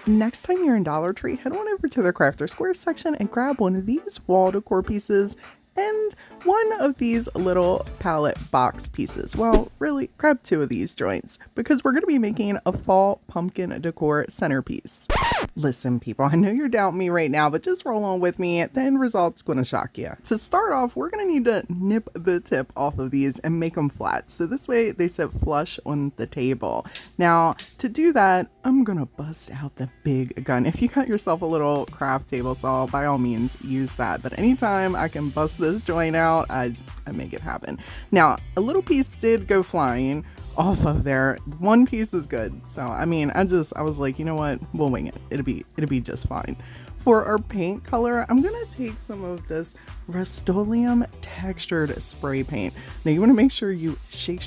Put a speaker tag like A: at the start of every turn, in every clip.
A: Next time you're in Dollar Tree, head on over to the Craft or Square section and grab one of these wall decor pieces and one of these little palette box pieces. Well, really, grab two of these joints because we're going to be making a fall pumpkin decor centerpiece. Listen, people, I know you're doubting me right now, but just roll on with me. The end result's going to shock you. To start off, we're going to need to nip the tip off of these and make them flat. So this way they sit flush on the table. Now, to do that, I'm going to bust out the big gun. If you got yourself a little craft table saw, by all means, use that. But anytime I can bust this joint out, I make it happen. Now, a little piece did go flying off of there. One piece is good. So, I mean, I was like, you know what? We'll wing it. It'll be just fine. For our paint color, I'm going to take some of this Rust-Oleum textured spray paint. Now, you want to make sure you shake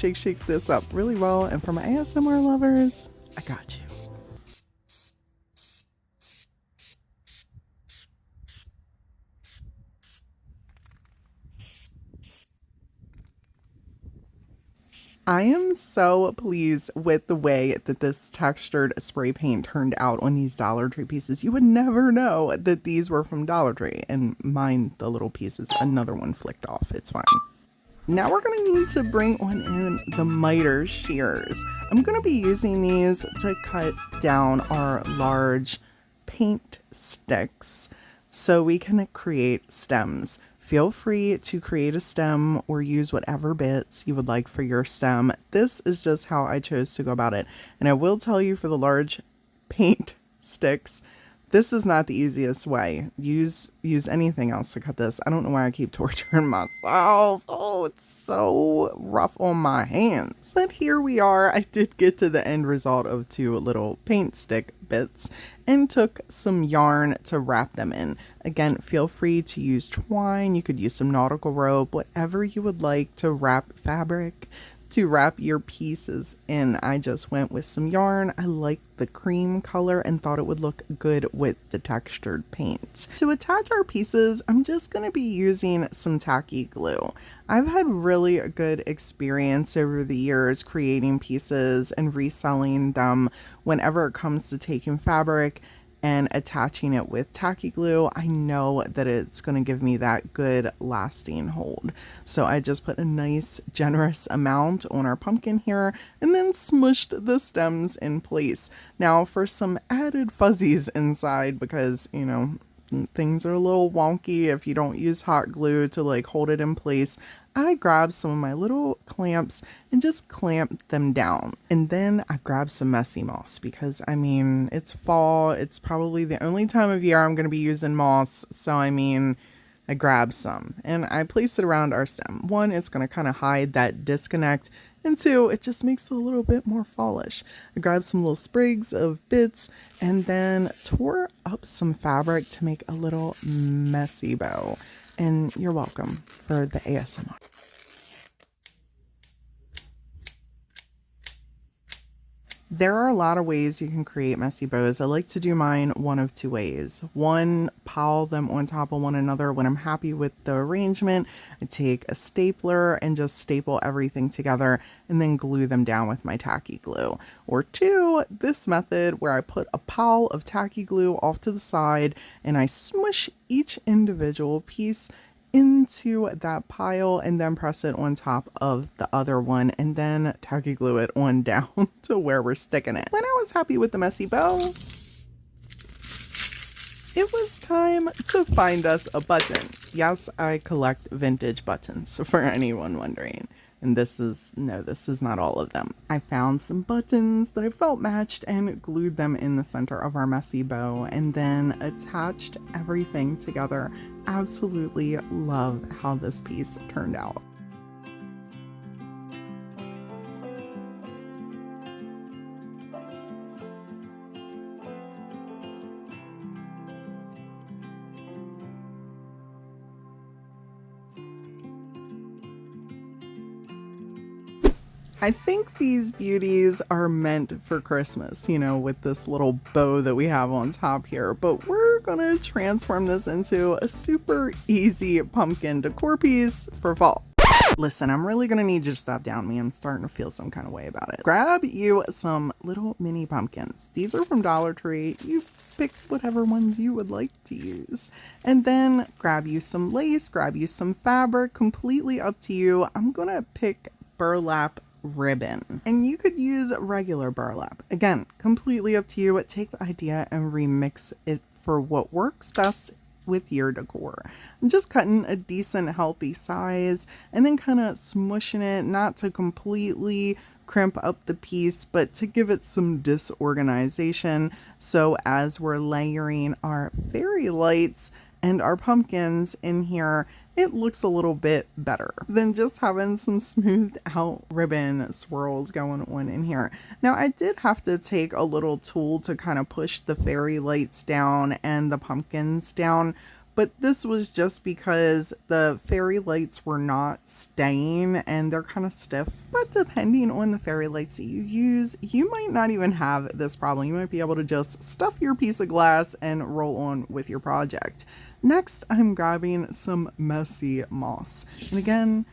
A: this up really well. And for my ASMR lovers, I got you. I am so pleased with the way that this textured spray paint turned out on these Dollar Tree pieces. You would never know that these were from Dollar Tree. And mine, the little pieces, another one flicked off. It's fine. Now we're going to need to bring on in the miter shears. I'm going to be using these to cut down our large paint sticks so we can create stems. Feel free to create a stem or use whatever bits you would like for your stem. This is just how I chose to go about it. And I will tell you, for the large paint sticks, this is not the easiest way. Use anything else to cut this. I don't know why I keep torturing myself. Oh, it's so rough on my hands. But here we are. I did get to the end result of two little paint stick bits and took some yarn to wrap them in. Again, feel free to use twine. You could use some nautical rope, whatever you would like to wrap fabric to wrap your pieces in. I just went with some yarn. I liked the cream color and thought it would look good with the textured paint. To attach our pieces, I'm just going to be using some tacky glue. I've had really good experience over the years creating pieces and reselling them whenever it comes to taking fabric and attaching it with tacky glue. I know that it's going to give me that good lasting hold. So I just put a nice generous amount on our pumpkin here and then smushed the stems in place. Now for some added fuzzies inside, because, you know, things are a little wonky if you don't use hot glue to like hold it in place, I grabbed some of my little clamps and just clamped them down. And then I grabbed some messy moss because, I mean, it's fall. It's probably the only time of year I'm going to be using moss. So, I mean, I grabbed some and I placed it around our stem. One, it's going to kind of hide that disconnect. And two, it just makes it a little bit more fallish. I grabbed some little sprigs of bits and then tore up some fabric to make a little messy bow. And you're welcome for the ASMR. There are a lot of ways you can create messy bows. I like to do mine one of two ways. One, pile them on top of one another. When I'm happy with the arrangement, I take a stapler and just staple everything together and then glue them down with my tacky glue. Or two, this method where I put a pile of tacky glue off to the side and I smush each individual piece into that pile and then press it on top of the other one and then tacky glue it on down to where we're sticking it. When I was happy with the messy bow, it was time to find us a button. Yes, I collect vintage buttons, for anyone wondering. And this is not all of them. I found some buttons that I felt matched and glued them in the center of our messy bow and then attached everything together. Absolutely love how this piece turned out. I think these beauties are meant for Christmas, you know, with this little bow that we have on top here, but we're gonna transform this into a super easy pumpkin decor piece for fall. Listen, I'm really gonna need you to stop down me. I'm starting to feel some kind of way about it. Grab you some little mini pumpkins. These are from Dollar Tree. You pick whatever ones you would like to use. And then grab you some lace, grab you some fabric, completely up to you. I'm gonna pick burlap ribbon, and you could use regular burlap. Again, completely up to you. Take the idea and remix it for what works best with your decor. I'm just cutting a decent healthy size and then kind of smushing it, not to completely crimp up the piece, but to give it some disorganization. So as we're layering our fairy lights and our pumpkins in here, it looks a little bit better than just having some smoothed out ribbon swirls going on in here. Now, I did have to take a little tool to kind of push the fairy lights down and the pumpkins down, but this was just because the fairy lights were not staying and they're kind of stiff. But depending on the fairy lights that you use, you might not even have this problem. You might be able to just stuff your piece of glass and roll on with your project. Next, I'm grabbing some messy moss. And again,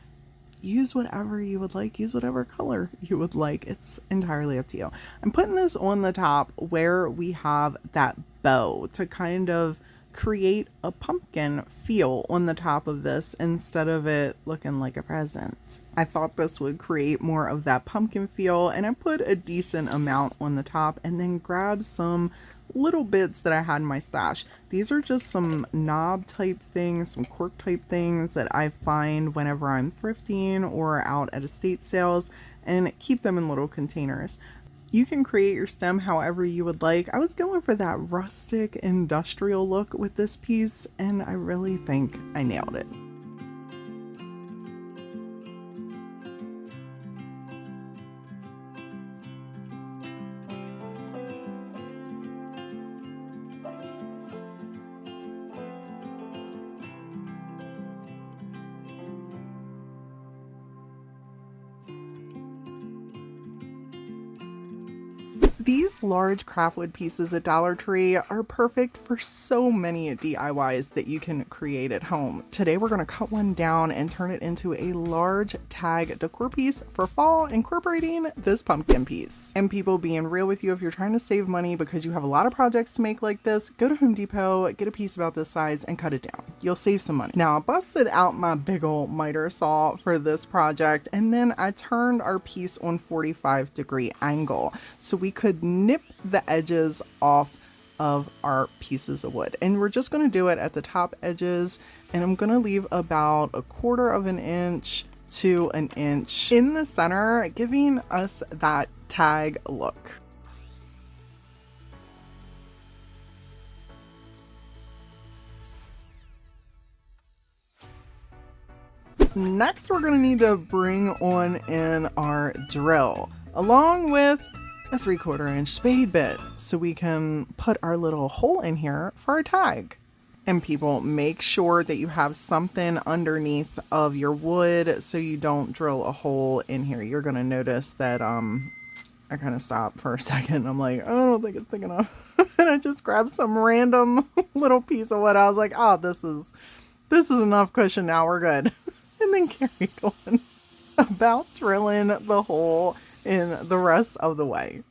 A: use whatever you would like. Use whatever color you would like. It's entirely up to you. I'm putting this on the top where we have that bow to kind of create a pumpkin feel on the top of this instead of it looking like a present. I thought this would create more of that pumpkin feel, and I put a decent amount on the top and then grabbed some little bits that I had in my stash. These are just some knob type things, some cork type things that I find whenever I'm thrifting or out at estate sales, and keep them in little containers. You can create your stem however you would like. I was going for that rustic industrial look with this piece, and I really think I nailed it. These large craftwood pieces at Dollar Tree are perfect for so many DIYs that you can create at home. Today we're going to cut one down and turn it into a large tag decor piece for fall, incorporating this pumpkin piece. And people, being real with you, if you're trying to save money because you have a lot of projects to make like this, go to Home Depot, get a piece about this size and cut it down. You'll save some money. Now I busted out my big ol' miter saw for this project, and then I turned our piece on 45-degree angle so we could nip the edges off of our pieces of wood. And we're just going to do it at the top edges, and I'm going to leave about 1/4 of an inch to an inch in the center, giving us that tag look. Next, we're going to need to bring on in our drill, along with a 3/4 inch spade bit, so we can put our little hole in here for our tag. And people, make sure that you have something underneath of your wood so you don't drill a hole in here. You're going to notice that I kind of stopped for a second. I'm like, I don't think it's thick enough. And I just grabbed some random little piece of wood. I was like, oh, this is enough cushion now, we're good. And then carried on about drilling the hole in the rest of the way.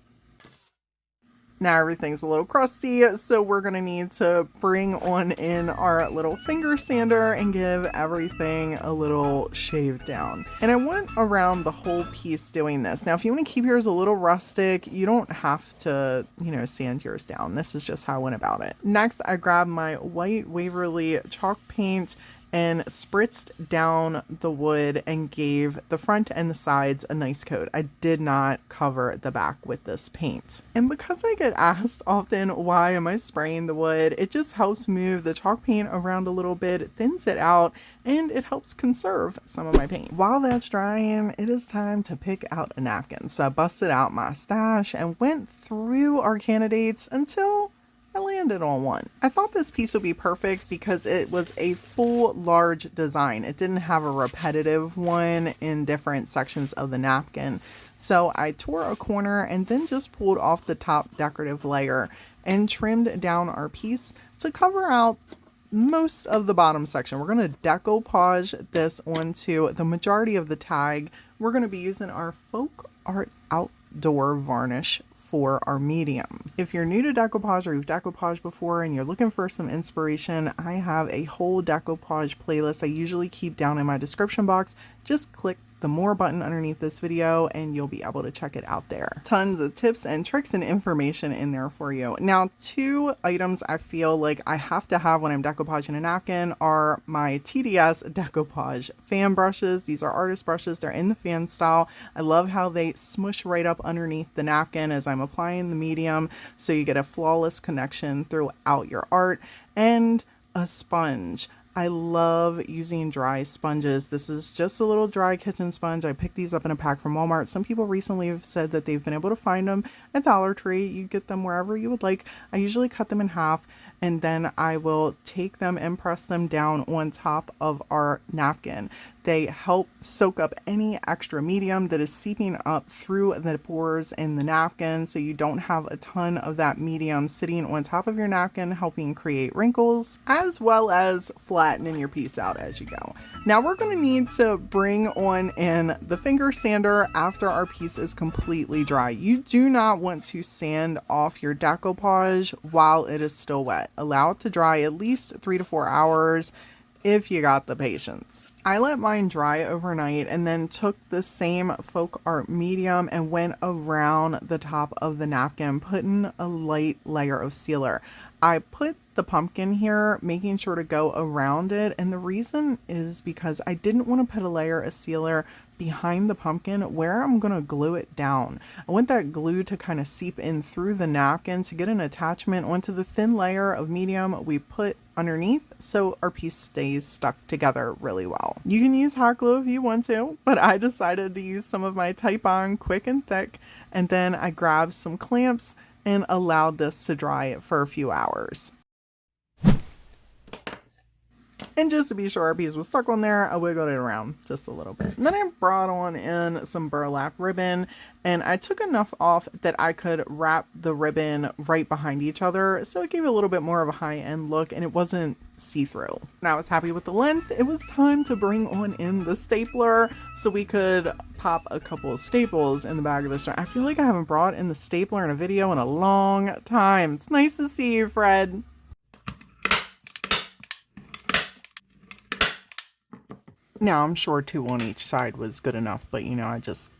A: Now everything's a little crusty, so we're going to need to bring on in our little finger sander and give everything a little shave down. And I went around the whole piece doing this. Now, if you want to keep yours a little rustic, you don't have to, sand yours down. This is just how I went about it. Next, I grabbed my white Waverly chalk paint and spritzed down the wood and gave the front and the sides a nice coat. I did not cover the back with this paint. And because I get asked often, why am I spraying the wood? It just helps move the chalk paint around a little bit, it thins it out, and it helps conserve some of my paint. While that's drying, it is time to pick out a napkin. So I busted out my stash and went through our candidates until I landed on one. I thought this piece would be perfect because it was a full large design. It didn't have a repetitive one in different sections of the napkin. So I tore a corner and then just pulled off the top decorative layer and trimmed down our piece to cover out most of the bottom section. We're going to decoupage this onto the majority of the tag. We're going to be using our Folk Art Outdoor varnish for our medium. If you're new to decoupage or you've decoupaged before and you're looking for some inspiration, I have a whole decoupage playlist I usually keep down in my description box. Just click the more button underneath this video and you'll be able to check it out there. Tons of tips and tricks and information in there for you. Now, 2 items I feel like I have to have when I'm decoupaging a napkin are my TDS Decoupage fan brushes. These are artist brushes. They're in the fan style. I love how they smush right up underneath the napkin as I'm applying the medium, so you get a flawless connection throughout your art. And a sponge. I love using dry sponges. This is just a little dry kitchen sponge. I picked these up in a pack from Walmart. Some people recently have said that they've been able to find them at Dollar Tree. You get them wherever you would like. I usually cut them in half and then I will take them and press them down on top of our napkin. They help soak up any extra medium that is seeping up through the pores in the napkin, so you don't have a ton of that medium sitting on top of your napkin, helping create wrinkles, as well as flattening your piece out as you go. Now we're going to need to bring on in the finger sander after our piece is completely dry. You do not want to sand off your decoupage while it is still wet. Allow it to dry at least 3 to 4 hours if you got the patience. I let mine dry overnight and then took the same folk art medium and went around the top of the napkin, putting a light layer of sealer. I put the pumpkin here, making sure to go around it, and the reason is because I didn't want to put a layer of sealer behind the pumpkin where I'm going to glue it down. I want that glue to kind of seep in through the napkin to get an attachment onto the thin layer of medium we put underneath, so our piece stays stuck together really well. You can use hot glue if you want to, but I decided to use some of my Type-On Quick and Thick, and then I grabbed some clamps and allowed this to dry for a few hours. And just to be sure our piece was stuck on there, I wiggled it around just a little bit. And then I brought on in some burlap ribbon, and I took enough off that I could wrap the ribbon right behind each other, so it gave a little bit more of a high-end look and it wasn't see-through. And I was happy with the length. It was time to bring on in the stapler so we could pop a couple of staples in the back of the shirt. I feel like I haven't brought in the stapler in a video in a long time. It's nice to see you, Fred. Now, I'm sure 2 on each side was good enough, but I just,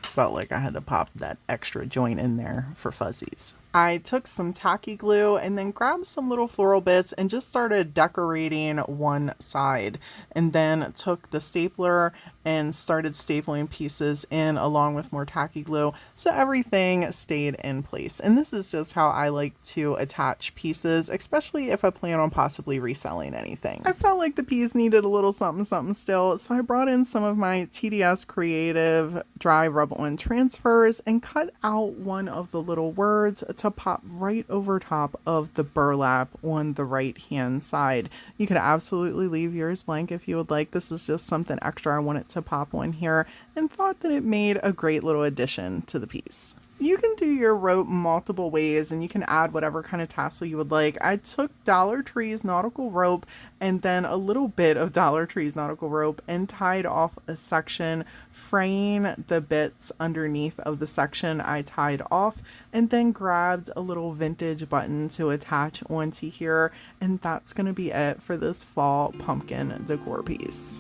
A: felt like I had to pop that extra joint in there for fuzzies. I took some tacky glue and then grabbed some little floral bits and just started decorating one side, and then took the stapler and started stapling pieces in along with more tacky glue so everything stayed in place. And this is just how I like to attach pieces, especially if I plan on possibly reselling anything. I felt like the piece needed a little something something still, so I brought in some of my TDS Creative dry rub-on transfers and cut out one of the little words to pop right over top of the burlap on the right hand side. You could absolutely leave yours blank if you would like. This is just something extra I wanted to pop on here and thought that it made a great little addition to the piece. You can do your rope multiple ways and you can add whatever kind of tassel you would like. I took Dollar Tree's nautical rope and then a little bit of Dollar Tree's nautical rope and tied off a section, fraying the bits underneath of the section I tied off, and then grabbed a little vintage button to attach onto here, and that's going to be it for this fall pumpkin decor piece.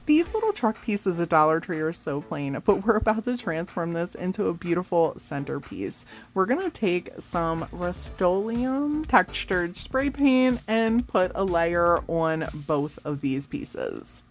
A: These little truck pieces at Dollar Tree are so plain, but we're about to transform this into a beautiful centerpiece. We're going to take some Rust-Oleum textured spray paint and put a layer on both of these pieces.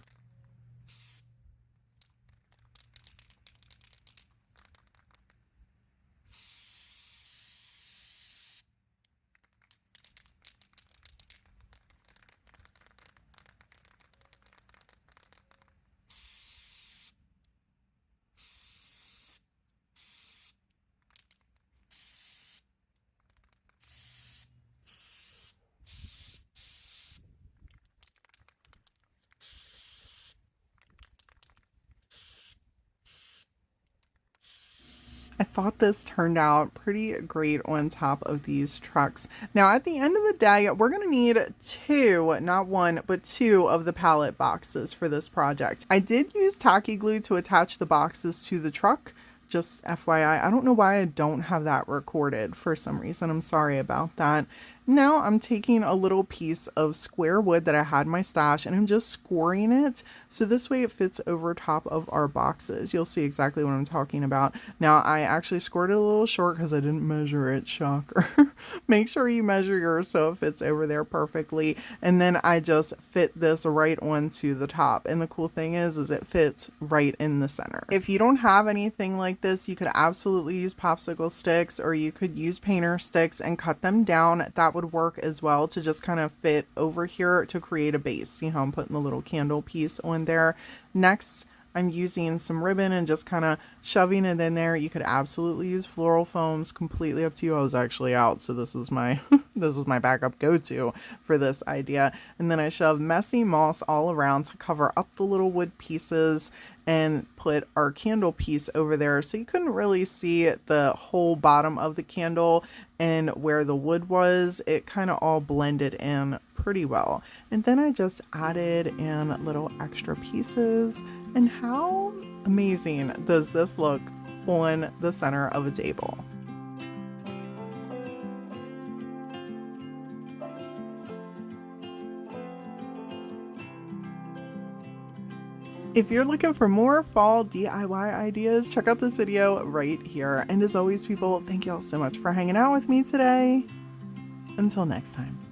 A: I thought this turned out pretty great on top of these trucks. Now at the end of the day, we're going to need two, not one, but two of the pallet boxes for this project. I did use tacky glue to attach the boxes to the truck. Just FYI, I don't know why I don't have that recorded for some reason. I'm sorry about that. Now I'm taking a little piece of square wood that I had in my stash and I'm just scoring it so this way it fits over top of our boxes. You'll see exactly what I'm talking about. Now I actually scored it a little short because I didn't measure it, shocker. Make sure you measure yours so it fits over there perfectly, and then I just fit this right onto the top, and the cool thing is it fits right in the center. If you don't have anything like this, you could absolutely use popsicle sticks or you could use painter sticks and cut them down. That would work as well to just kind of fit over here to create a base. See how I'm putting the little candle piece on there? Next, I'm using some ribbon and just kind of shoving it in there. You could absolutely use floral foams, completely up to you. I was actually out, so this is my this is my backup go-to for this idea. And then I shoved messy moss all around to cover up the little wood pieces and put our candle piece over there so you couldn't really see the whole bottom of the candle, and where the wood was, it kind of all blended in pretty well. And then I just added in little extra pieces. And how amazing does this look on the center of a table? If you're looking for more fall DIY ideas, check out this video right here. And as always, people, thank you all so much for hanging out with me today. Until next time.